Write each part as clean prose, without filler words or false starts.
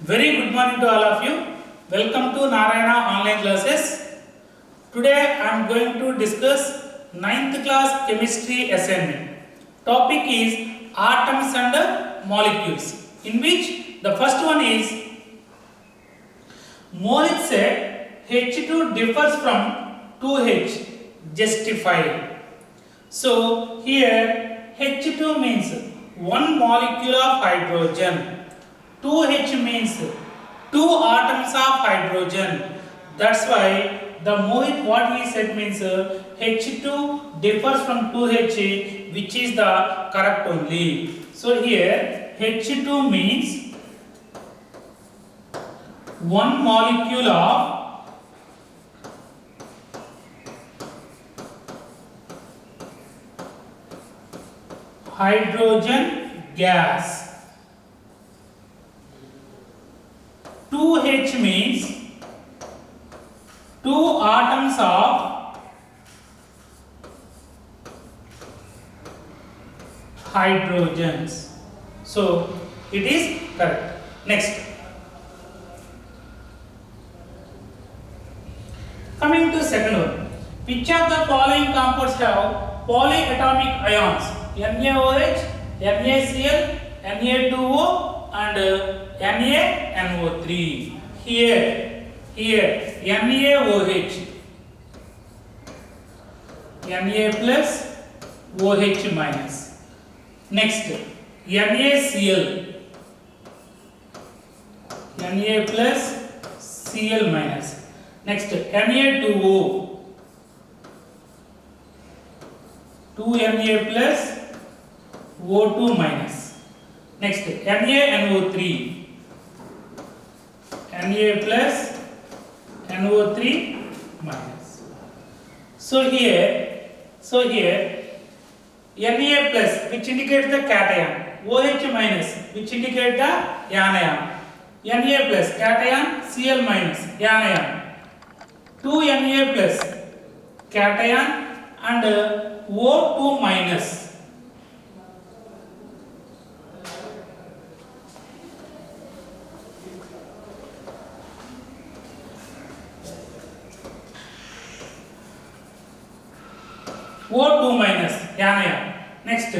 Very good morning to all of you. Welcome to Narayana online classes. Today I am going to discuss ninth class chemistry assignment. Topic is atoms and molecules, in which the first one is Molich said H2 differs from 2H. Justify. So here H2 means one molecule of hydrogen. 2H means two atoms of hydrogen. That's why the Mohit what he said means H2 differs from 2H, which is the correct only. So here H2 means one molecule of hydrogen gas. 2H means two atoms of hydrogens. So it is correct. Next, coming to second one, which of the following compounds have polyatomic ions? NaOH, NaCl, Na2O and NaNO3. Here NaOH, Na plus OH minus. Next NaCl, Na plus Cl minus. Next Na2O, 2Na plus O2 minus. Next NaNO3, Na plus NO3 minus. So here Na plus, which indicates the cation, OH minus, which indicates the anion. Na plus cation, Cl minus anion. 2Na plus cation and O2 minus. O2 minus anion. Next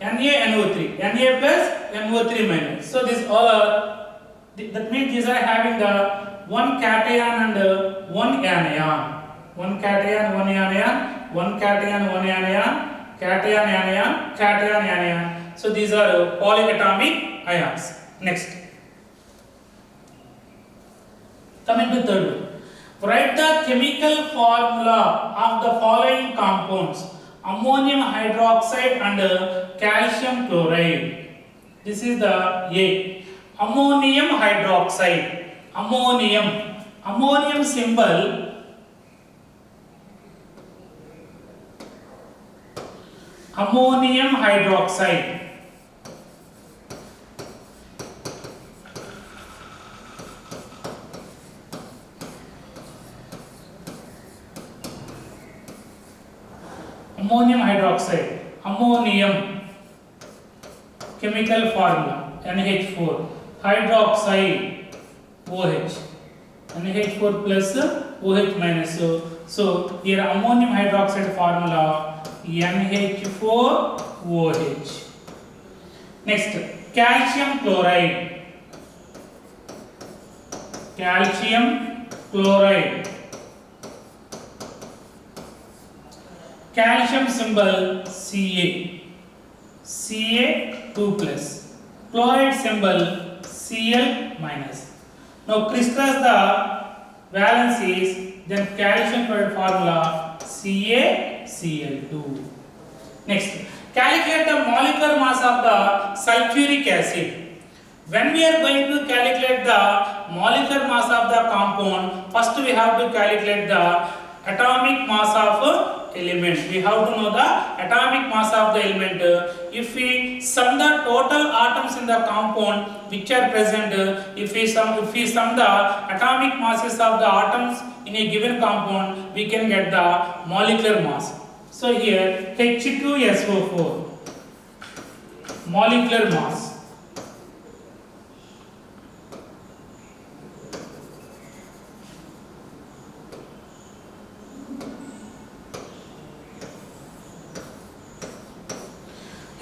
NaNO3, Na plus NO3 minus. So this all are, that means these are having the one cation and one anion. One cation, one anion, one cation, one anion, cation, anion, cation, anion. So these are polyatomic ions. Next, coming to third one. Write the chemical formula of the following compounds: ammonium hydroxide and calcium chloride. This is the A. Ammonium hydroxide. Ammonium symbol ammonium hydroxide. Ammonium hydroxide. Ammonium chemical formula NH4, hydroxide OH, NH4 plus OH minus. So here ammonium hydroxide formula NH4OH. Next, calcium chloride. Calcium chloride. Calcium symbol Ca, Ca2 plus. Chloride symbol Cl minus. Now crisscross the valencies, then calcium chloride formula CaCl2. Next, calculate the molecular mass of the sulfuric acid. When we are going to calculate the molecular mass of the compound, first we have to calculate the atomic mass of element. We have to know the atomic mass of the element. If we sum the total atoms in the compound which are present, if we sum the atomic masses of the atoms in a given compound, we can get the molecular mass. So here H2SO4, molecular mass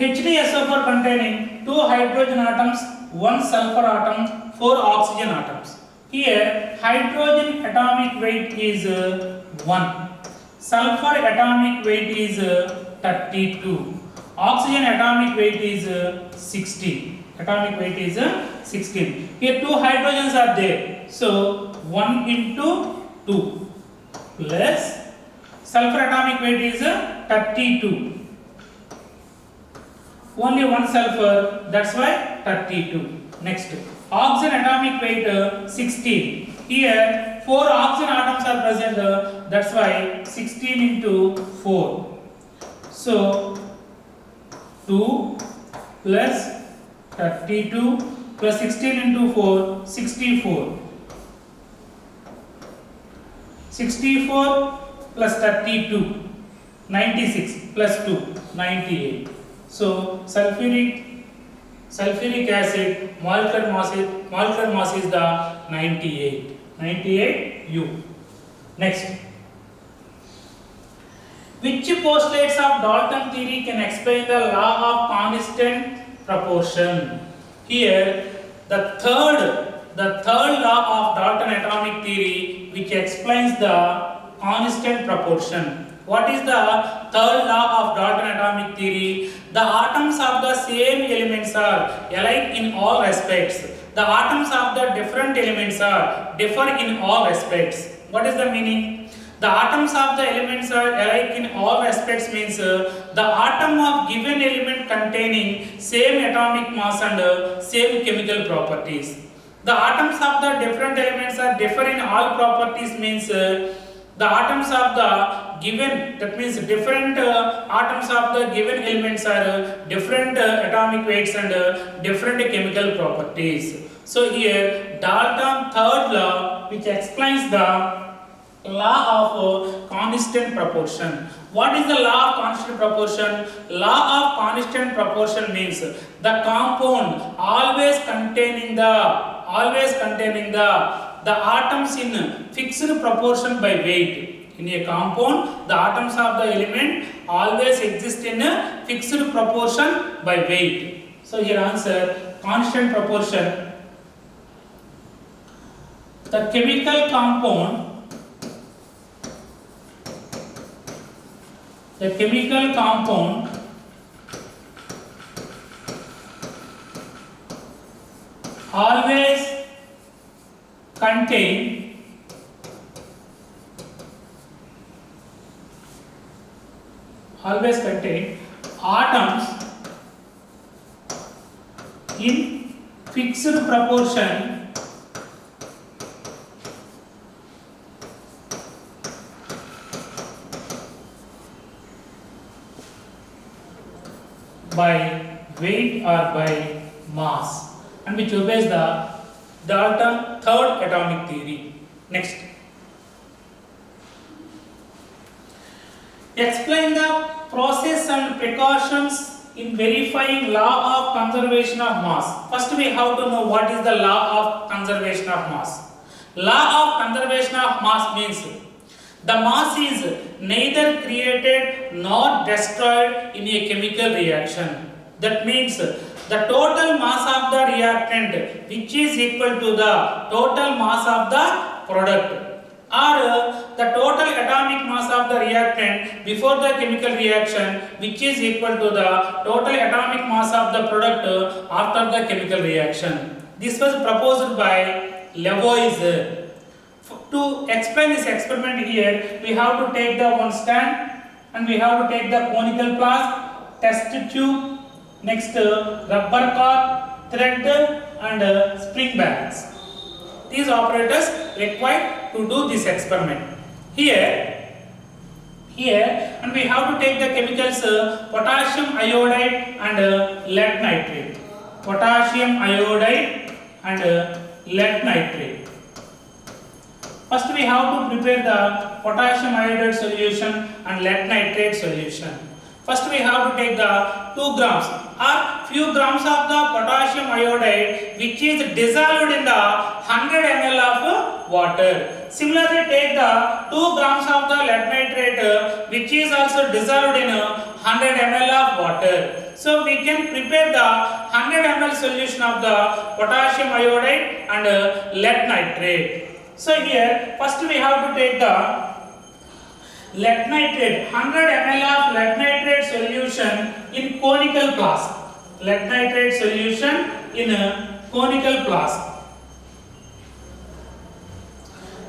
HDSO4 containing 2 hydrogen atoms, 1 sulfur atom, 4 oxygen atoms. Here hydrogen atomic weight is 1. Sulfur atomic weight is 32. Oxygen atomic weight is 16. Atomic weight is 16. Here 2 hydrogens are there. So 1 into 2 plus sulfur atomic weight is 32. Only 1 sulfur, that's why 32. Next, oxygen atomic weight 16. Here 4 oxygen atoms are present, that's why 16 into 4. So 2 plus 32 plus 16 into 4, 64. 64 plus 32, 96 plus 2, 98. So sulfuric acid molecular mass is the 98 U. Next, which postulates of Dalton theory can explain the law of constant proportion? Here the third law of Dalton atomic theory which explains the constant proportion. What is the third law of Dalton atomic theory? The atoms of the same elements are alike in all respects. The atoms of the different elements are differ in all respects. What is the meaning? The atoms of the elements are alike in all respects means the atom of given element containing same atomic mass and same chemical properties. The atoms of the different elements are differ in all properties means the atoms of the given, that means different atoms of the given elements are different atomic weights and different chemical properties. So here Dalton third law which explains the law of constant proportion. What is the law of constant proportion? Law of constant proportion means the compound always containing the atoms in fixed proportion by weight. In a compound, the atoms of the element always exist in a fixed proportion by weight. So here answer constant proportion. The chemical compound always contain atoms in fixed proportion by weight or by mass, and which obeys the Dalton third atomic theory. Next, explain the process and precautions in verifying law of conservation of mass. First we have to know what is the law of conservation of mass. Law of conservation of mass means the mass is neither created nor destroyed in a chemical reaction. That means the total mass of the reactant which is equal to the total mass of the product, or the total atomic mass of the reactant before the chemical reaction which is equal to the total atomic mass of the product after the chemical reaction. This was proposed by Lavoisier. To explain this experiment here, we have to take the one stand and we have to take the conical flask, test tube, next rubber cork, thread and spring balance. These operators required to do this experiment. Here and we have to take the chemicals potassium iodide and lead nitrate. Potassium iodide and lead nitrate. First we have to prepare the potassium iodide solution and lead nitrate solution. First we have to take the 2 grams or few grams of the potassium iodide which is dissolved in the 100 ml of water. Similarly take the 2 grams of the lead nitrate which is also dissolved in 100 ml of water. So we can prepare the 100 ml solution of the potassium iodide and lead nitrate. So here first we have to take the lead nitrate, 100 ml of lead nitrate solution in conical flask. Lead nitrate solution in a conical flask.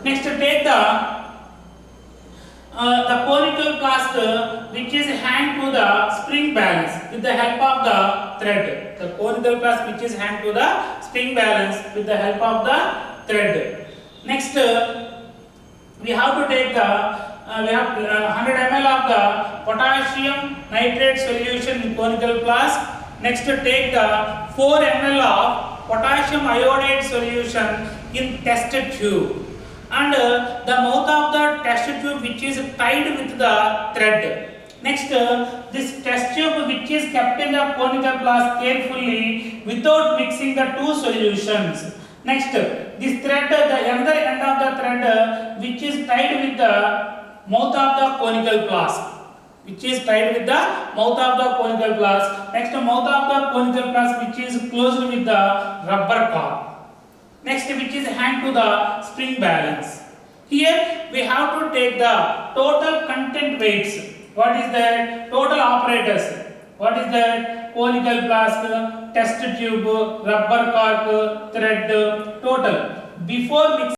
Next take the conical flask which is hanged to the spring balance with the help of the thread. The conical flask which is hanged to the spring balance with the help of the thread. Next we have to take the we have 100 ml of the potassium nitrate solution in conical flask. Next take the 4 ml of potassium iodide solution in test tube. And the mouth of the test tube which is tied with the thread. Next this test tube which is kept in the conical flask carefully without mixing the two solutions. Next this thread, the other end of the thread which is tied with the mouth of the conical flask. Which is tied with the mouth of the conical flask. Next mouth of the conical flask which is closed with the rubber cork. Next which is hanged to the spring balance. Here we have to take the total content weights. What is that? Total operators. What is that? Conical flask, test tube, rubber cork, thread, total. Before mixing